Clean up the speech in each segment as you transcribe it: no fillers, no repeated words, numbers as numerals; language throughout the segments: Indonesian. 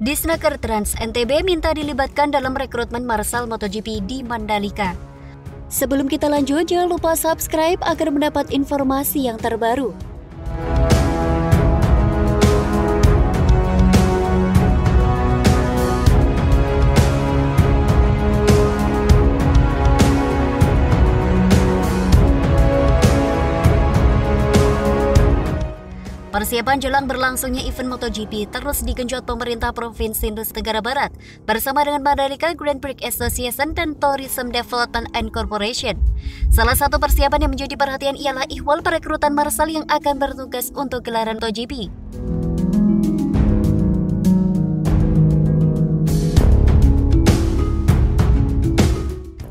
Disnaker Trans NTB minta dilibatkan dalam rekrutmen Marsal MotoGP di Mandalika. Sebelum kita lanjut, jangan lupa subscribe agar mendapat informasi yang terbaru. Persiapan jelang berlangsungnya event MotoGP terus digenjot pemerintah Provinsi Nusa Tenggara Barat bersama dengan Mandalika Grand Prix Association dan Tourism Development and Corporation. Salah satu persiapan yang menjadi perhatian ialah ihwal perekrutan Marsal yang akan bertugas untuk gelaran MotoGP.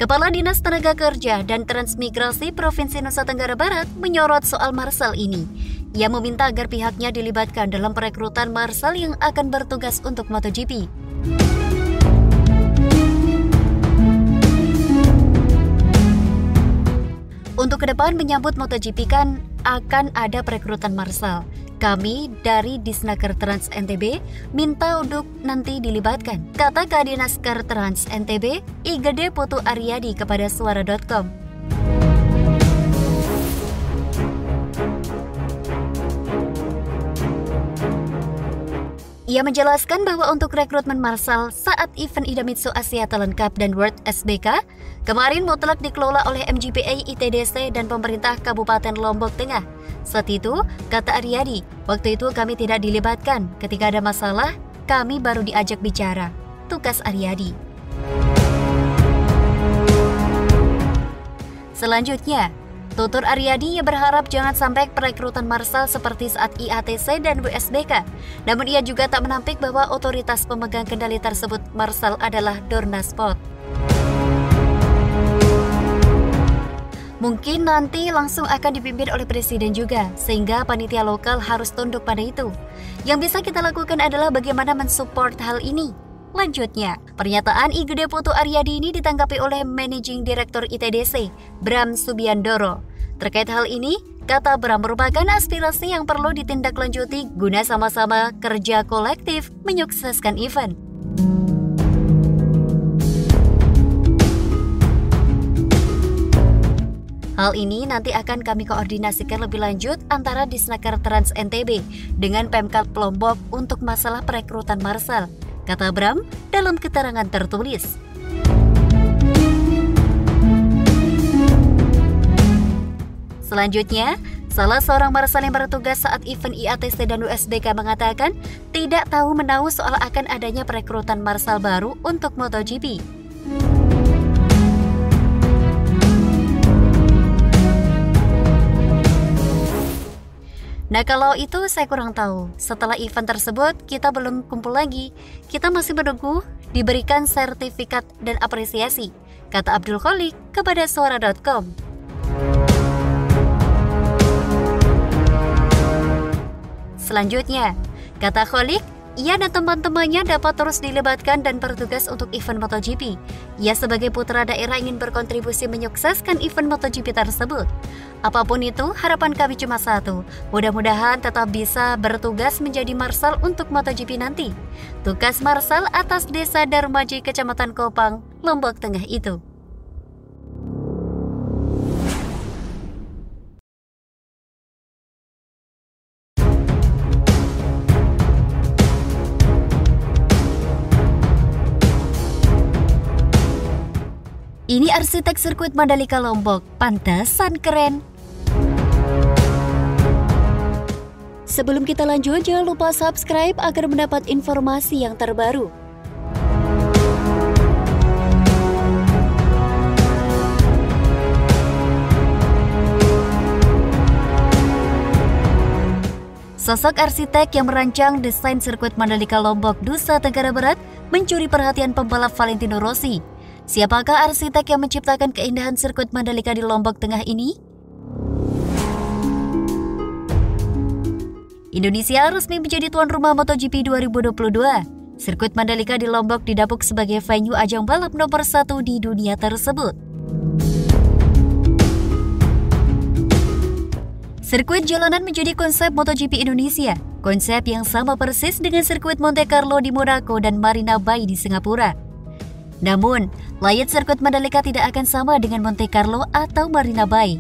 Kepala Dinas Tenaga Kerja dan Transmigrasi Provinsi Nusa Tenggara Barat menyorot soal Marsal ini. Ia meminta agar pihaknya dilibatkan dalam perekrutan Marsal yang akan bertugas untuk MotoGP. Untuk ke depan menyambut MotoGP kan akan ada perekrutan Marsal. Kami dari Disnaker Trans NTB minta untuk nanti dilibatkan, kata Kadinaskar Trans NTB IGD Putu Aryadi kepada Suara.com. Ia menjelaskan bahwa untuk rekrutmen Marsal saat event Idemitsu Asia Talent Cup dan World SBK kemarin mutlak dikelola oleh MGPA ITDC dan pemerintah Kabupaten Lombok Tengah. Saat itu, kata Aryadi, waktu itu kami tidak dilibatkan. Ketika ada masalah, kami baru diajak bicara. Tugas Aryadi. Selanjutnya, tutur Aryadi ia berharap jangan sampai perekrutan Marsal seperti saat IATC dan WSBK. Namun ia juga tak menampik bahwa otoritas pemegang kendali tersebut Marsal adalah Dorna Sport. Mungkin nanti langsung akan dipimpin oleh presiden juga, sehingga panitia lokal harus tunduk pada itu. Yang bisa kita lakukan adalah bagaimana mensupport hal ini. Lanjutnya, pernyataan IGD Putu Aryadi ini ditanggapi oleh Managing Director ITDC, Bram Subiandoro. Terkait hal ini, kata Bram merupakan aspirasi yang perlu ditindaklanjuti guna sama-sama kerja kolektif menyukseskan event. Hal ini nanti akan kami koordinasikan lebih lanjut antara Disnaker Trans NTB dengan Pemkab Lombok untuk masalah perekrutan Marsal, kata Bram dalam keterangan tertulis. Selanjutnya, salah seorang Marsal yang bertugas saat event IATC dan USBK mengatakan tidak tahu menahu soal akan adanya perekrutan Marsal baru untuk MotoGP. Nah, kalau itu saya kurang tahu. Setelah event tersebut, kita belum kumpul lagi. Kita masih menunggu diberikan sertifikat dan apresiasi, kata Abdul Kholik kepada Suara.com. Selanjutnya, kata Kholik, ia dan teman-temannya dapat terus dilibatkan dan bertugas untuk event MotoGP. Ia sebagai putra daerah ingin berkontribusi menyukseskan event MotoGP tersebut. Apapun itu, harapan kami cuma satu. Mudah-mudahan tetap bisa bertugas menjadi Marsal untuk MotoGP nanti. Tugas Marsal atas Desa Darmaji, Kecamatan Kopang, Lombok Tengah itu. Ini arsitek sirkuit Mandalika Lombok, pantesan keren. Sebelum kita lanjut, jangan lupa subscribe agar mendapat informasi yang terbaru. Sosok arsitek yang merancang desain sirkuit Mandalika Lombok, Nusa Tenggara Barat mencuri perhatian pembalap Valentino Rossi. Siapakah arsitek yang menciptakan keindahan sirkuit Mandalika di Lombok Tengah ini? Indonesia resmi menjadi tuan rumah MotoGP 2022. Sirkuit Mandalika di Lombok didapuk sebagai venue ajang balap nomor 1 di dunia tersebut. Sirkuit jalanan menjadi konsep MotoGP Indonesia. Konsep yang sama persis dengan sirkuit Monte Carlo di Monaco dan Marina Bay di Singapura. Namun, layout sirkuit Mandalika tidak akan sama dengan Monte Carlo atau Marina Bay.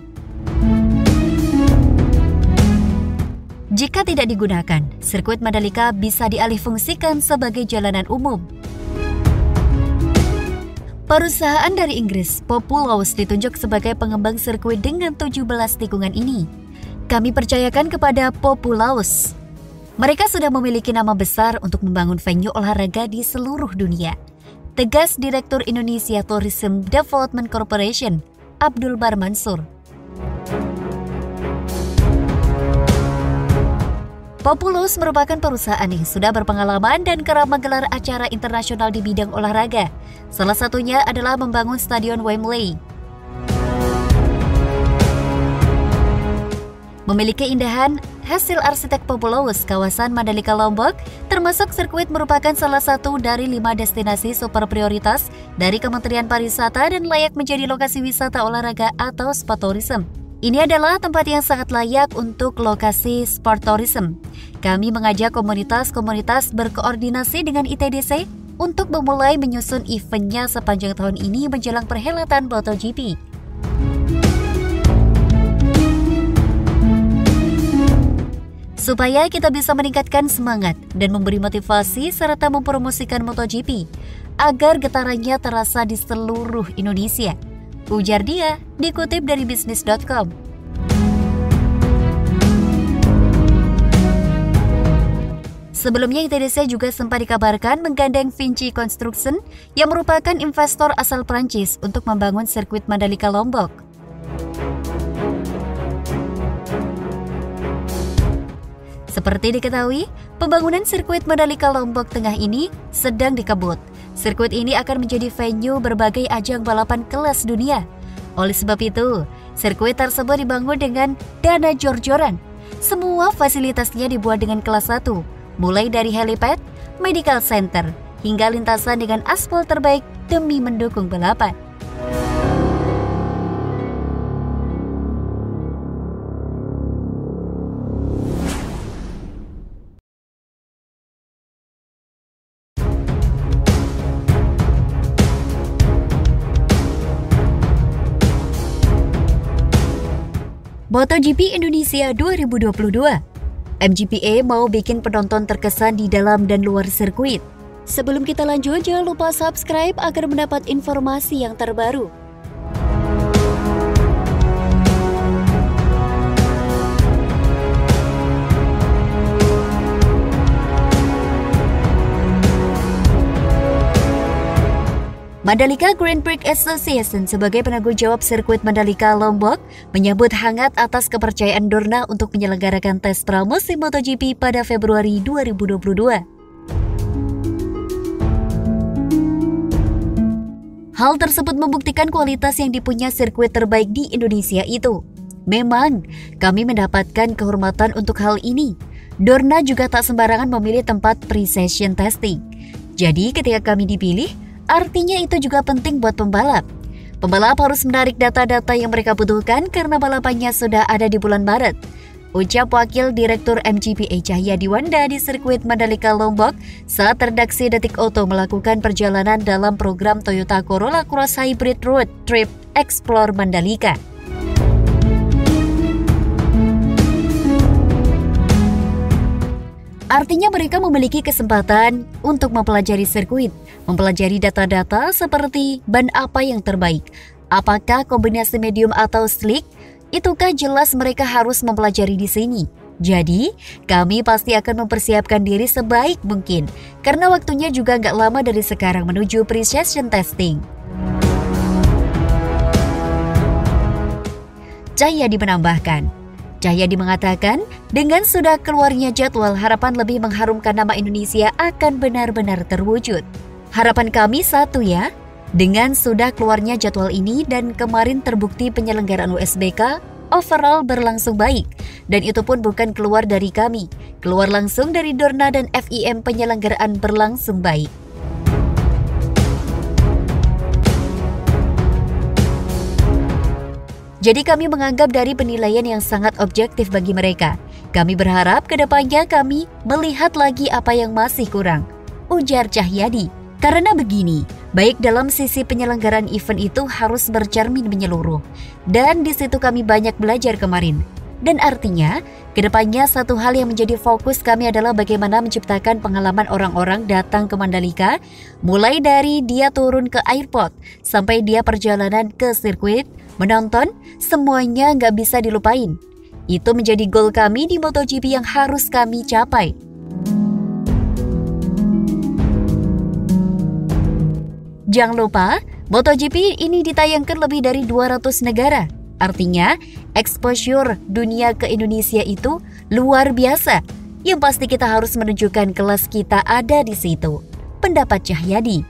Jika tidak digunakan, sirkuit Mandalika bisa dialihfungsikan sebagai jalanan umum. Perusahaan dari Inggris, Populous, ditunjuk sebagai pengembang sirkuit dengan 17 tikungan ini. Kami percayakan kepada Populous. Mereka sudah memiliki nama besar untuk membangun venue olahraga di seluruh dunia. Tegas Direktur Indonesia Tourism Development Corporation, Abdul Bar Mansur. Populous merupakan perusahaan yang sudah berpengalaman dan kerap menggelar acara internasional di bidang olahraga. Salah satunya adalah membangun Stadion Wembley. Memiliki indahan, hasil arsitek Populous, kawasan Mandalika Lombok, termasuk sirkuit merupakan salah satu dari 5 destinasi super prioritas dari Kementerian Pariwisata dan layak menjadi lokasi wisata olahraga atau sport tourism. Ini adalah tempat yang sangat layak untuk lokasi sport tourism. Kami mengajak komunitas-komunitas berkoordinasi dengan ITDC untuk memulai menyusun eventnya sepanjang tahun ini menjelang perhelatan MotoGP. Supaya kita bisa meningkatkan semangat dan memberi motivasi serta mempromosikan MotoGP agar getarannya terasa di seluruh Indonesia, ujar dia, dikutip dari bisnis.com. Sebelumnya ITDC juga sempat dikabarkan menggandeng Vinci Construction yang merupakan investor asal Prancis untuk membangun sirkuit Mandalika Lombok. Seperti diketahui, pembangunan sirkuit Mandalika Lombok Tengah ini sedang dikebut. Sirkuit ini akan menjadi venue berbagai ajang balapan kelas dunia. Oleh sebab itu, sirkuit tersebut dibangun dengan dana jor-joran. Semua fasilitasnya dibuat dengan kelas 1, mulai dari helipad, medical center, hingga lintasan dengan aspal terbaik demi mendukung balapan. MotoGP Indonesia 2022. MGPA mau bikin penonton terkesan di dalam dan luar sirkuit. Sebelum kita lanjut, jangan lupa subscribe agar mendapat informasi yang terbaru. Mandalika Grand Prix Association sebagai penanggung jawab sirkuit Mandalika Lombok menyambut hangat atas kepercayaan Dorna untuk menyelenggarakan tes pramusim MotoGP pada Februari 2022. Hal tersebut membuktikan kualitas yang dipunya sirkuit terbaik di Indonesia itu. Memang, kami mendapatkan kehormatan untuk hal ini. Dorna juga tak sembarangan memilih tempat pre-session testing. Jadi ketika kami dipilih, artinya itu juga penting buat pembalap. Pembalap harus menarik data-data yang mereka butuhkan karena balapannya sudah ada di bulan Maret. Ucap Wakil Direktur MGPA Cahya Diwanda di sirkuit Mandalika Lombok saat redaksi Detik Auto melakukan perjalanan dalam program Toyota Corolla Cross Hybrid Road Trip Explore Mandalika. Artinya mereka memiliki kesempatan untuk mempelajari sirkuit, mempelajari data-data seperti ban apa yang terbaik, apakah kombinasi medium atau slick, itukah jelas mereka harus mempelajari di sini. Jadi, kami pasti akan mempersiapkan diri sebaik mungkin, karena waktunya juga nggak lama dari sekarang menuju pre-session testing. Cahyadi menambahkan. Cahyadi mengatakan, dengan sudah keluarnya jadwal, harapan lebih mengharumkan nama Indonesia akan benar-benar terwujud. Harapan kami satu ya, dengan sudah keluarnya jadwal ini dan kemarin terbukti penyelenggaraan USBK, overall berlangsung baik. Dan itu pun bukan keluar dari kami, keluar langsung dari Dorna dan FIM penyelenggaraan berlangsung baik. Jadi kami menganggap dari penilaian yang sangat objektif bagi mereka. Kami berharap kedepannya kami melihat lagi apa yang masih kurang, ujar Cahyadi. Karena begini, baik dalam sisi penyelenggaraan event itu harus bercermin menyeluruh. Dan di situ kami banyak belajar kemarin. Dan artinya, kedepannya satu hal yang menjadi fokus kami adalah bagaimana menciptakan pengalaman orang-orang datang ke Mandalika, mulai dari dia turun ke airport, sampai dia perjalanan ke sirkuit, menonton, semuanya nggak bisa dilupain. Itu menjadi goal kami di MotoGP yang harus kami capai. Jangan lupa, MotoGP ini ditayangkan lebih dari 200 negara. Artinya, exposure dunia ke Indonesia itu luar biasa. Yang pasti kita harus menunjukkan kelas kita ada di situ. Pendapat Cahyadi.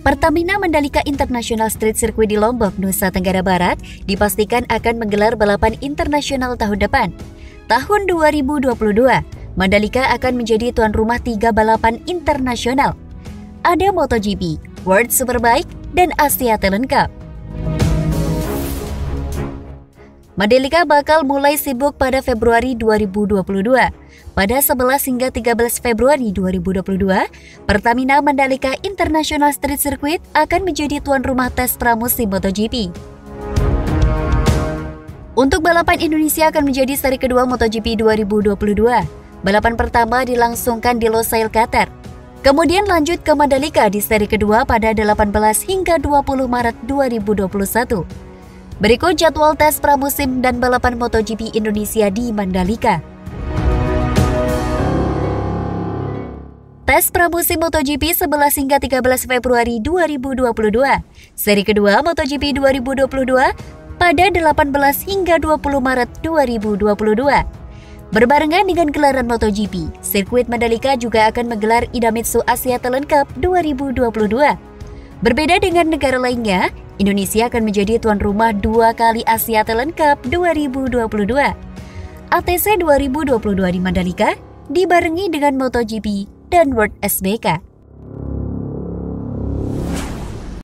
Pertamina Mandalika International Street Circuit di Lombok, Nusa Tenggara Barat dipastikan akan menggelar balapan internasional tahun depan. Tahun 2022, Mandalika akan menjadi tuan rumah 3 balapan internasional. Ada MotoGP, World Superbike, dan Asia Talent Cup. Mandalika bakal mulai sibuk pada Februari 2022. Pada 11 hingga 13 Februari 2022, Pertamina Mandalika International Street Circuit akan menjadi tuan rumah tes pramusim MotoGP. Untuk balapan Indonesia akan menjadi seri kedua MotoGP 2022. Balapan pertama dilangsungkan di Losail, Qatar. Kemudian lanjut ke Mandalika di seri kedua pada 18 hingga 20 Maret 2021. Berikut jadwal tes pramusim dan balapan MotoGP Indonesia di Mandalika. Tes pramusim MotoGP 11 hingga 13 Februari 2022. Seri kedua MotoGP 2022 pada 18 hingga 20 Maret 2022. Berbarengan dengan gelaran MotoGP, sirkuit Mandalika juga akan menggelar Idemitsu Asia Talent Cup 2022. Berbeda dengan negara lainnya, Indonesia akan menjadi tuan rumah 2 kali Asia Talent Cup 2022. ATC 2022 di Mandalika dibarengi dengan MotoGP dan World SBK.